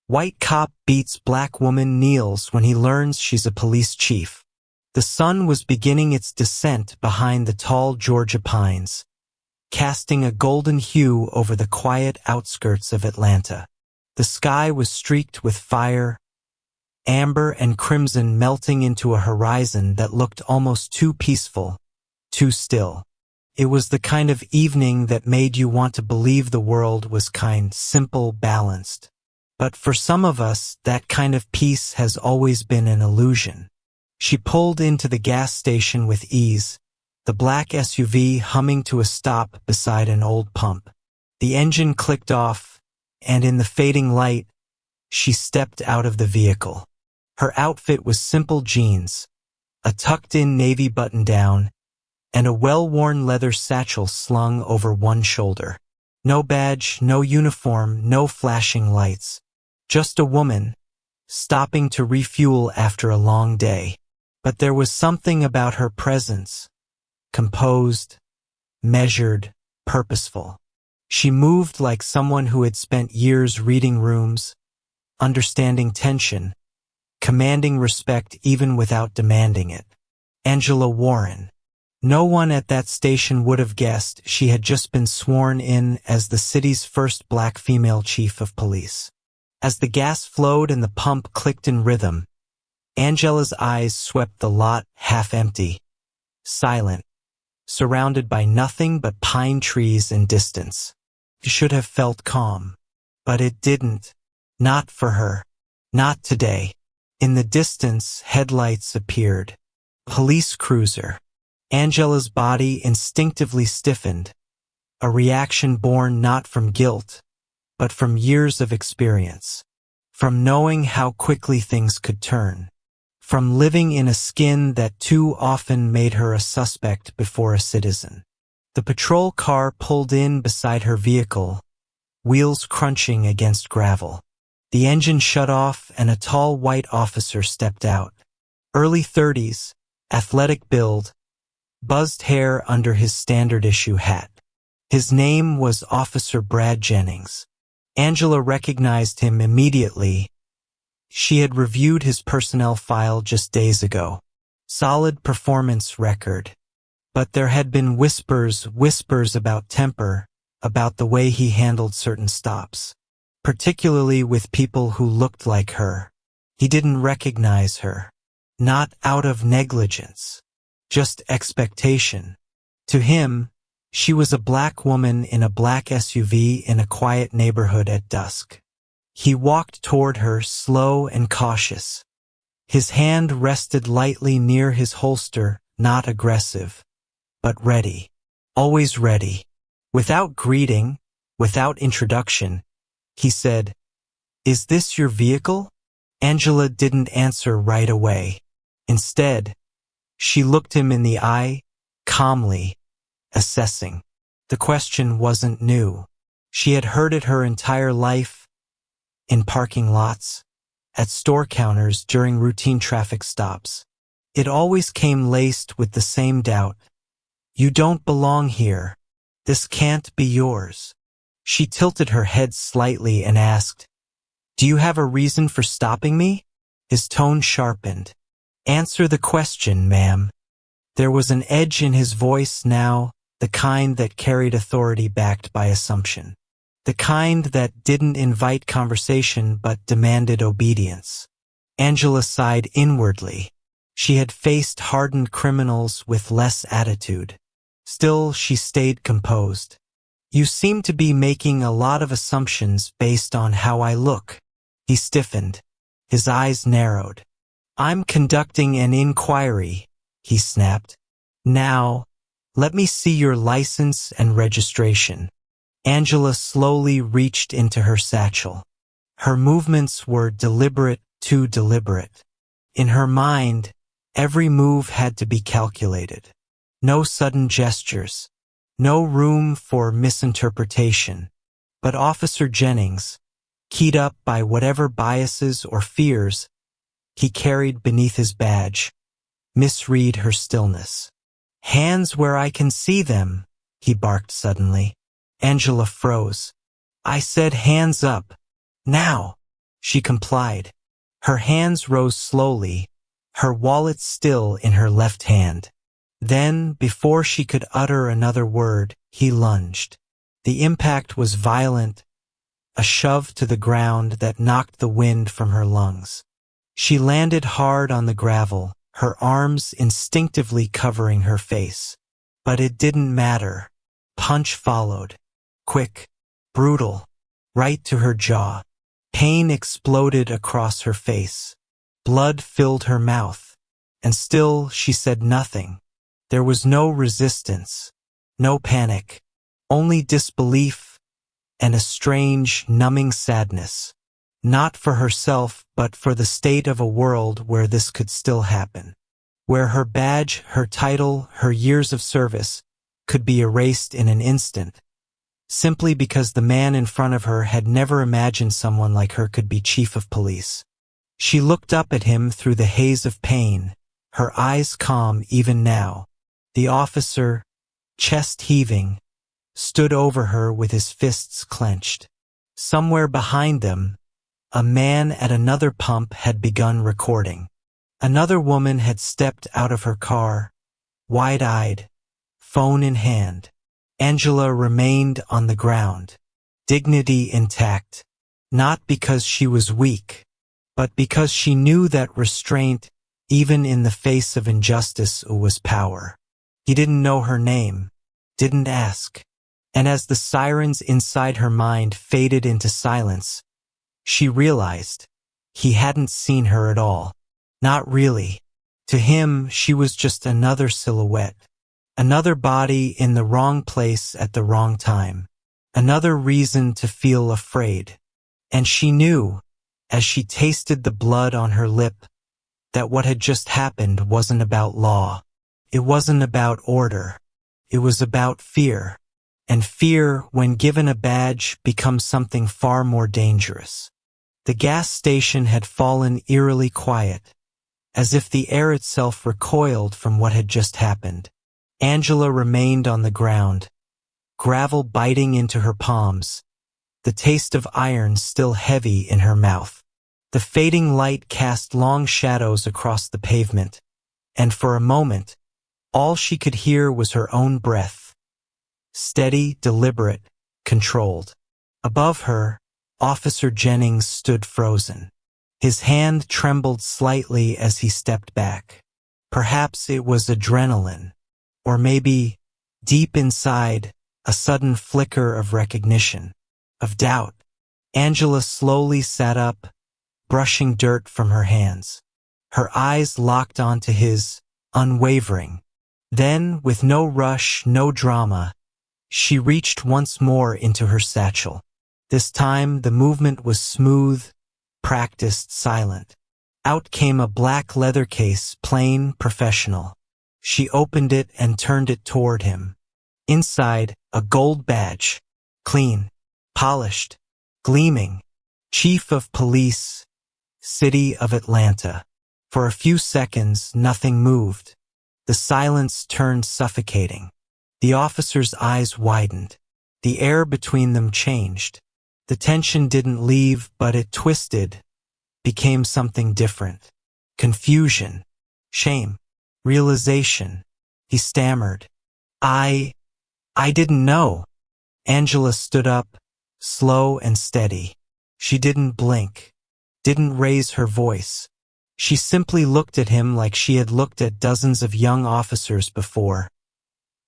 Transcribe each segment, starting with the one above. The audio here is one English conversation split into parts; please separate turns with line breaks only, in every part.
White cop beats black woman kneels when he learns she's a police chief. The sun was beginning its descent behind the tall Georgia pines, casting a golden hue over the quiet outskirts of Atlanta. The sky was streaked with fire, amber and crimson melting into a horizon that looked almost too peaceful, too still. It was the kind of evening that made you want to believe the world was kind, simple, balanced. But for some of us, that kind of peace has always been an illusion. She pulled into the gas station with ease, the black SUV humming to a stop beside an old pump. The engine clicked off, and in the fading light, she stepped out of the vehicle. Her outfit was simple jeans, a tucked-in navy button-down, and a well-worn leather satchel slung over one shoulder. No badge, no uniform, no flashing lights. Just a woman, stopping to refuel after a long day. But there was something about her presence, composed, measured, purposeful. She moved like someone who had spent years reading rooms, understanding tension, commanding respect even without demanding it. Angela Warren. No one at that station would have guessed she had just been sworn in as the city's first black female chief of police. As the gas flowed and the pump clicked in rhythm, Angela's eyes swept the lot half empty, silent, surrounded by nothing but pine trees and distance. It should have felt calm, but it didn't. Not for her. Not today. In the distance, headlights appeared. Police cruiser. Angela's body instinctively stiffened, a reaction born not from guilt, but from years of experience, from knowing how quickly things could turn, from living in a skin that too often made her a suspect before a citizen. The patrol car pulled in beside her vehicle, wheels crunching against gravel. The engine shut off and a tall white officer stepped out. Early 30s, athletic build, buzzed hair under his standard-issue hat. His name was Officer Brad Jennings. Angela recognized him immediately. She had reviewed his personnel file just days ago. Solid performance record. But there had been whispers about temper, about the way he handled certain stops, particularly with people who looked like her. He didn't recognize her. Not out of negligence. Just expectation. To him, she was a black woman in a black SUV in a quiet neighborhood at dusk. He walked toward her, slow and cautious. His hand rested lightly near his holster, not aggressive, but ready. Always ready. Without greeting, without introduction, he said, "Is this your vehicle?" Angela didn't answer right away. Instead, she looked him in the eye, calmly, assessing. The question wasn't new. She had heard it her entire life, in parking lots, at store counters during routine traffic stops. It always came laced with the same doubt. You don't belong here. This can't be yours. She tilted her head slightly and asked, "Do you have a reason for stopping me?" His tone sharpened. "Answer the question, ma'am." There was an edge in his voice now, the kind that carried authority backed by assumption. The kind that didn't invite conversation but demanded obedience. Angela sighed inwardly. She had faced hardened criminals with less attitude. Still, she stayed composed. "You seem to be making a lot of assumptions based on how I look." He stiffened. His eyes narrowed. "I'm conducting an inquiry," he snapped. "Now, let me see your license and registration." Angela slowly reached into her satchel. Her movements were deliberate, too deliberate. In her mind, every move had to be calculated. No sudden gestures. No room for misinterpretation. But Officer Jennings, keyed up by whatever biases or fears he carried beneath his badge, misread her stillness. "Hands where I can see them," he barked suddenly. Angela froze. "I said hands up. Now." She complied. Her hands rose slowly, her wallet still in her left hand. Then, before she could utter another word, he lunged. The impact was violent, a shove to the ground that knocked the wind from her lungs. She landed hard on the gravel, her arms instinctively covering her face. But it didn't matter. Punch followed. Quick, brutal, right to her jaw. Pain exploded across her face. Blood filled her mouth. And still she said nothing. There was no resistance, no panic, only disbelief and a strange, numbing sadness. Not for herself, but for the state of a world where this could still happen. Where her badge, her title, her years of service could be erased in an instant, simply because the man in front of her had never imagined someone like her could be chief of police. She looked up at him through the haze of pain, her eyes calm even now. The officer, chest heaving, stood over her with his fists clenched. Somewhere behind them, a man at another pump had begun recording. Another woman had stepped out of her car, wide-eyed, phone in hand. Angela remained on the ground, dignity intact, not because she was weak, but because she knew that restraint, even in the face of injustice, was power. He didn't know her name, didn't ask. And as the sirens inside her mind faded into silence, she realized he hadn't seen her at all. Not really. To him, she was just another silhouette. Another body in the wrong place at the wrong time. Another reason to feel afraid. And she knew, as she tasted the blood on her lip, that what had just happened wasn't about law. It wasn't about order. It was about fear. And fear, when given a badge, becomes something far more dangerous. The gas station had fallen eerily quiet, as if the air itself recoiled from what had just happened. Angela remained on the ground, gravel biting into her palms, the taste of iron still heavy in her mouth. The fading light cast long shadows across the pavement, and for a moment, all she could hear was her own breath. Steady, deliberate, controlled. Above her, Officer Jennings stood frozen. His hand trembled slightly as he stepped back. Perhaps it was adrenaline, or maybe, deep inside, a sudden flicker of recognition, of doubt. Angela slowly sat up, brushing dirt from her hands. Her eyes locked onto his, unwavering. Then, with no rush, no drama, she reached once more into her satchel. This time, the movement was smooth, practiced, silent. Out came a black leather case, plain, professional. She opened it and turned it toward him. Inside, a gold badge. Clean, polished, gleaming. Chief of Police, City of Atlanta. For a few seconds, nothing moved. The silence turned suffocating. The officer's eyes widened. The air between them changed. The tension didn't leave, but it twisted, became something different. Confusion, shame, realization. He stammered. I didn't know. Angela stood up, slow and steady. She didn't blink, didn't raise her voice. She simply looked at him like she had looked at dozens of young officers before.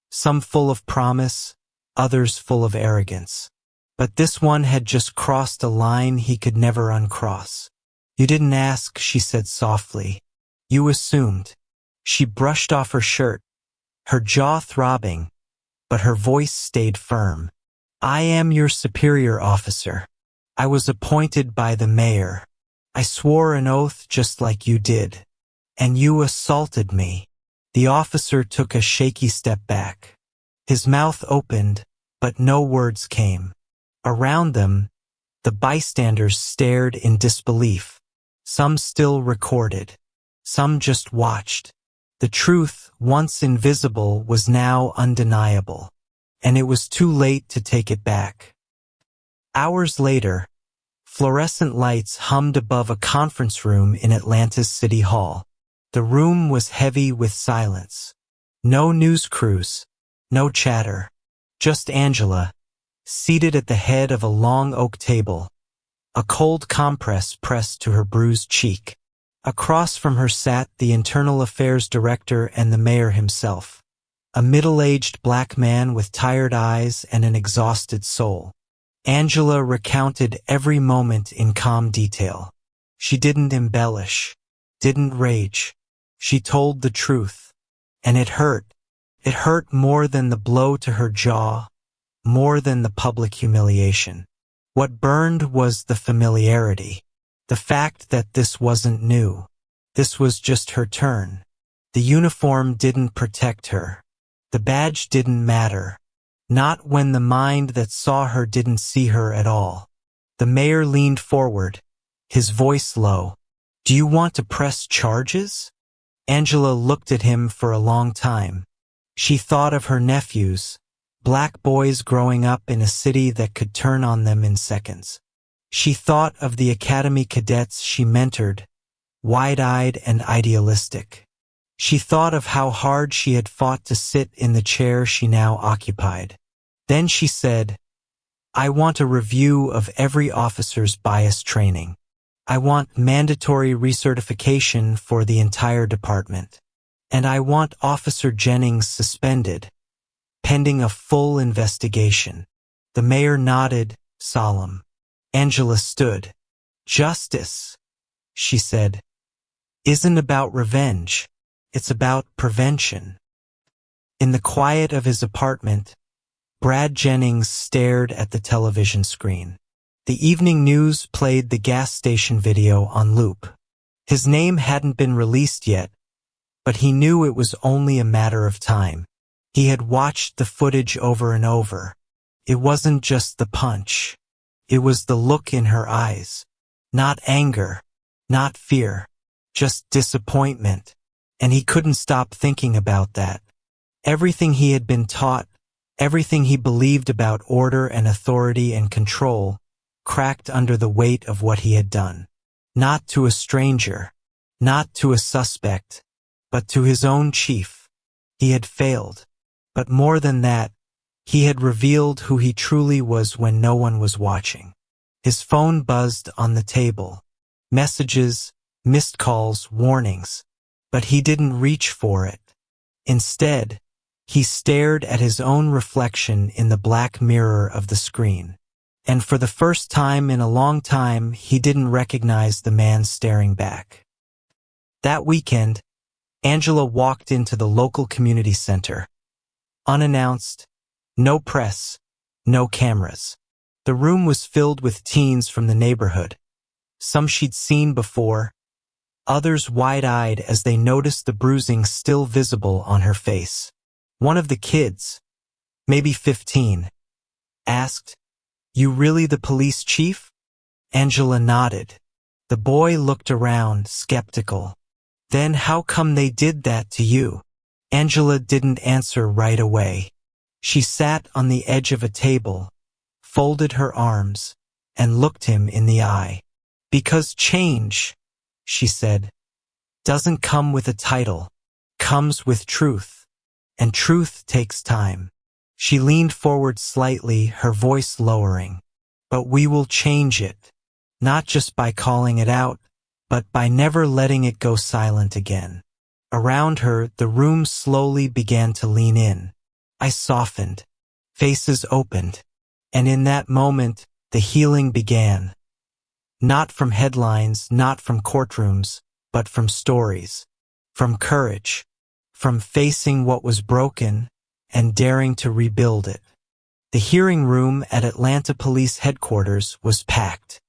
Some full of promise, others full of arrogance. But this one had just crossed a line he could never uncross. You didn't ask, she said softly. You assumed. She brushed off her shirt, her jaw throbbing, but her voice stayed firm. I am your superior officer. I was appointed by the mayor. I swore an oath just like you did. And you assaulted me. The officer took a shaky step back. His mouth opened, but no words came. Around them, the bystanders stared in disbelief. Some still recorded. Some just watched. The truth, once invisible, was now undeniable. And it was too late to take it back. Hours later, Fluorescent lights hummed above a conference room in Atlanta's City Hall. The room was heavy with silence. No news crews, no chatter. Just Angela, seated at the head of a long oak table, a cold compress pressed to her bruised cheek. Across from her sat the Internal Affairs Director and the mayor himself, a middle-aged black man with tired eyes and an exhausted soul. Angela recounted every moment in calm detail. She didn't embellish, didn't rage. She told the truth. And it hurt. It hurt more than the blow to her jaw, more than the public humiliation. What burned was the familiarity. The fact that this wasn't new. This was just her turn. The uniform didn't protect her. The badge didn't matter. Not when the mind that saw her didn't see her at all. The mayor leaned forward, his voice low. "Do you want to press charges?" Angela looked at him for a long time. She thought of her nephews, black boys growing up in a city that could turn on them in seconds. She thought of the academy cadets she mentored, wide-eyed and idealistic. She thought of how hard she had fought to sit in the chair she now occupied. Then she said, "I want a review of every officer's bias training. I want mandatory recertification for the entire department. And I want Officer Jennings suspended, pending a full investigation." The mayor nodded, solemn. Angela stood. "Justice," she said, "isn't about revenge. It's about prevention." In the quiet of his apartment, Brad Jennings stared at the television screen. The evening news played the gas station video on loop. His name hadn't been released yet, but he knew it was only a matter of time. He had watched the footage over and over. It wasn't just the punch. It was the look in her eyes. Not anger, not fear, just disappointment. And he couldn't stop thinking about that. Everything he had been taught, everything he believed about order and authority and control, cracked under the weight of what he had done. Not to a stranger, not to a suspect, but to his own chief. He had failed. But more than that, he had revealed who he truly was when no one was watching. His phone buzzed on the table. Messages, missed calls, warnings. But he didn't reach for it. Instead, he stared at his own reflection in the black mirror of the screen. And for the first time in a long time, he didn't recognize the man staring back. That weekend, Angela walked into the local community center. Unannounced, no press, no cameras. The room was filled with teens from the neighborhood. Some she'd seen before, others wide-eyed as they noticed the bruising still visible on her face. One of the kids, maybe 15, asked, "You really the police chief?" Angela nodded. The boy looked around, skeptical. "Then how come they did that to you?" Angela didn't answer right away. She sat on the edge of a table, folded her arms, and looked him in the eye. "Because change," she said, "doesn't come with a title, comes with truth, and truth takes time." She leaned forward slightly, her voice lowering. "But we will change it, not just by calling it out, but by never letting it go silent again." Around her, the room slowly began to lean in. I softened, faces opened, and in that moment, the healing began. Not from headlines, not from courtrooms, but from stories, from courage, from facing what was broken and daring to rebuild it. The hearing room at Atlanta Police Headquarters was packed,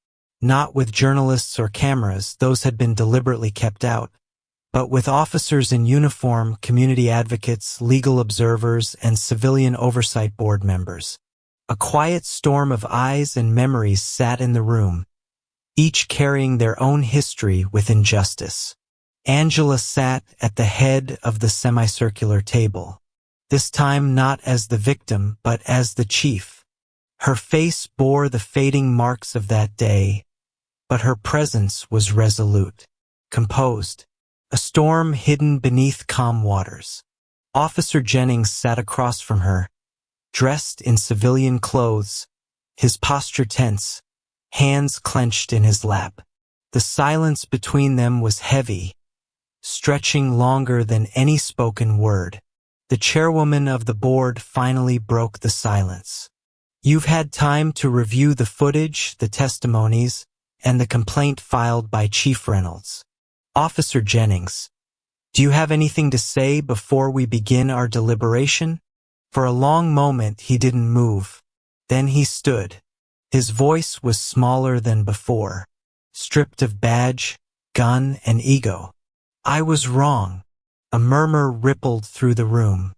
not with journalists or cameras, those had been deliberately kept out, but with officers in uniform, community advocates, legal observers, and civilian oversight board members. A quiet storm of eyes and memories sat in the room, each carrying their own history with injustice. Angela sat at the head of the semicircular table, this time not as the victim, but as the chief. Her face bore the fading marks of that day, but her presence was resolute, composed, a storm hidden beneath calm waters. Officer Jennings sat across from her, dressed in civilian clothes, his posture tense, hands clenched in his lap. The silence between them was heavy, stretching longer than any spoken word. The chairwoman of the board finally broke the silence. "You've had time to review the footage, the testimonies, and the complaint filed by Chief Reynolds. Officer Jennings, do you have anything to say before we begin our deliberation?" For a long moment he didn't move. Then he stood. His voice was smaller than before, stripped of badge, gun, and ego. "I was wrong." A murmur rippled through the room.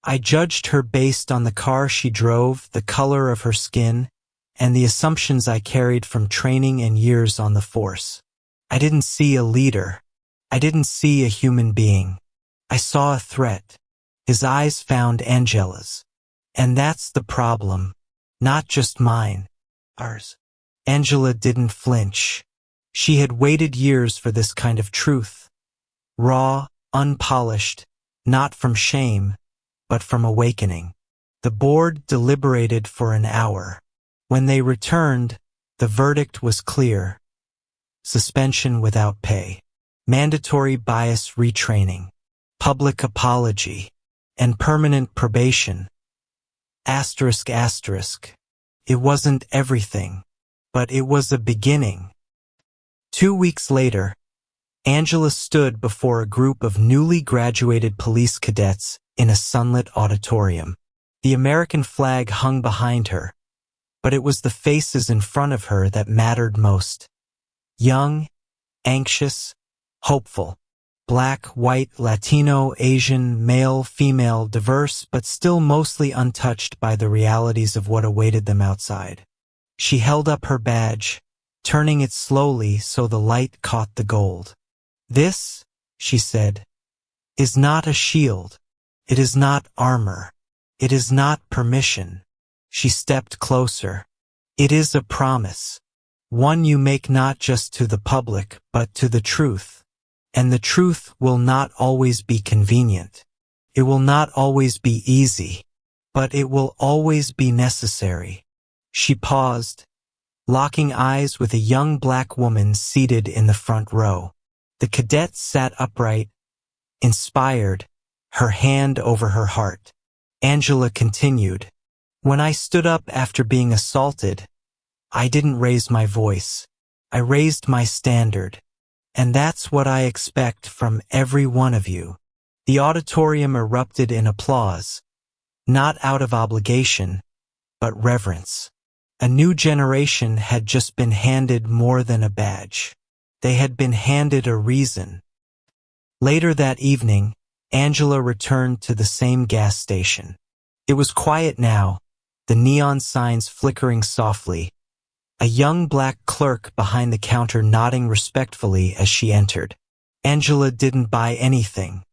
"I judged her based on the car she drove, the color of her skin, and the assumptions I carried from training and years on the force. I didn't see a leader. I didn't see a human being. I saw a threat." His eyes found Angela's. "And that's the problem. Not just mine. Ours." Angela didn't flinch. She had waited years for this kind of truth. Raw, unpolished, not from shame, but from awakening. The board deliberated for an hour. When they returned, the verdict was clear. Suspension without pay, mandatory bias retraining, public apology, and permanent probation. Asterisk asterisk. It wasn't everything, but it was a beginning. 2 weeks later, Angela stood before a group of newly graduated police cadets in a sunlit auditorium. The American flag hung behind her, but it was the faces in front of her that mattered most. Young, anxious, hopeful. Black, white, Latino, Asian, male, female, diverse, but still mostly untouched by the realities of what awaited them outside. She held up her badge, turning it slowly so the light caught the gold. "This," she said, "is not a shield. It is not armor. It is not permission." She stepped closer. "It is a promise. One you make not just to the public, but to the truth. And the truth will not always be convenient. It will not always be easy, but it will always be necessary." She paused, locking eyes with a young black woman seated in the front row. The cadet sat upright, inspired, her hand over her heart. Angela continued, "When I stood up after being assaulted, I didn't raise my voice. I raised my standard. And that's what I expect from every one of you." The auditorium erupted in applause, not out of obligation, but reverence. A new generation had just been handed more than a badge. They had been handed a reason. Later that evening, Angela returned to the same gas station. It was quiet now, the neon signs flickering softly, a young black clerk behind the counter nodding respectfully as she entered. Angela didn't buy anything.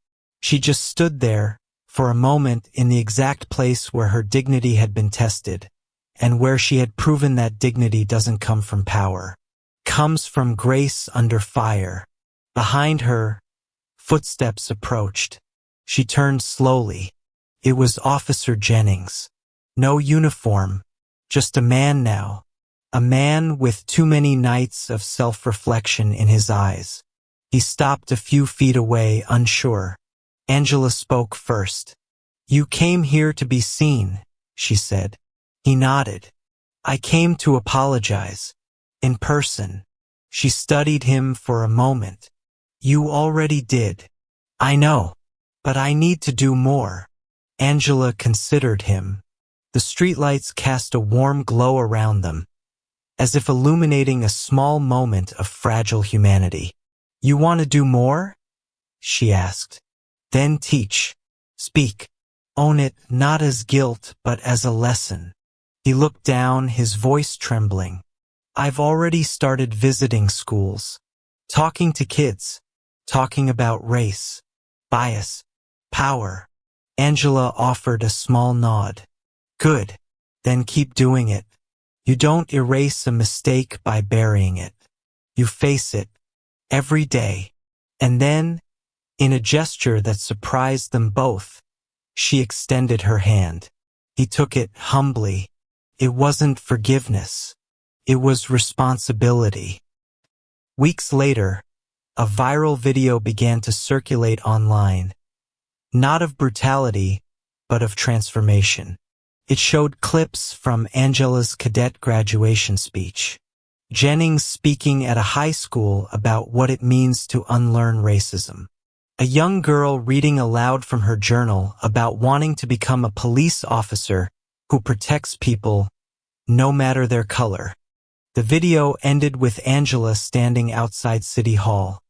She just stood there, for a moment, in the exact place where her dignity had been tested, and where she had proven that dignity doesn't come from power. Comes from grace under fire. Behind her, footsteps approached. She turned slowly. It was Officer Jennings. No uniform, just a man now. A man with too many nights of self-reflection in his eyes. He stopped a few feet away, unsure. Angela spoke first. "You came here to be seen," she said. He nodded. "I came to apologize. In person." She studied him for a moment. "You already did. I know. But I need to do more." Angela considered him. The streetlights cast a warm glow around them, as if illuminating a small moment of fragile humanity. "You want to do more?" she asked. "Then teach. Speak. Own it not as guilt but as a lesson." He looked down, his voice trembling. "I've already started visiting schools, talking to kids, talking about race, bias, power." Angela offered a small nod. "Good. Then keep doing it. You don't erase a mistake by burying it." You face it every day. And then, in a gesture that surprised them both, she extended her hand. He took it humbly. It wasn't forgiveness. It was responsibility. Weeks later, a viral video began to circulate online, not of brutality, but of transformation. It showed clips from Angela's cadet graduation speech, Jennings speaking at a high school about what it means to unlearn racism, a young girl reading aloud from her journal about wanting to become a police officer who protects people no matter their color. The video ended with Angela standing outside City Hall,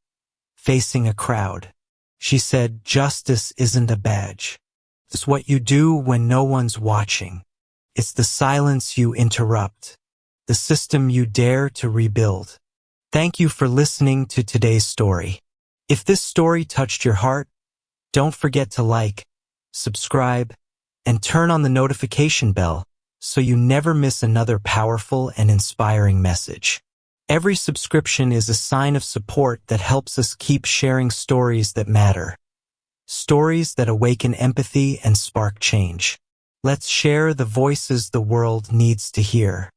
facing a crowd. She said, "Justice isn't a badge. It's what you do when no one's watching. It's the silence you interrupt, the system you dare to rebuild." Thank you for listening to today's story. If this story touched your heart, don't forget to like, subscribe, and turn on the notification bell so you never miss another powerful and inspiring message. Every subscription is a sign of support that helps us keep sharing stories that matter, stories that awaken empathy and spark change. Let's share the voices the world needs to hear.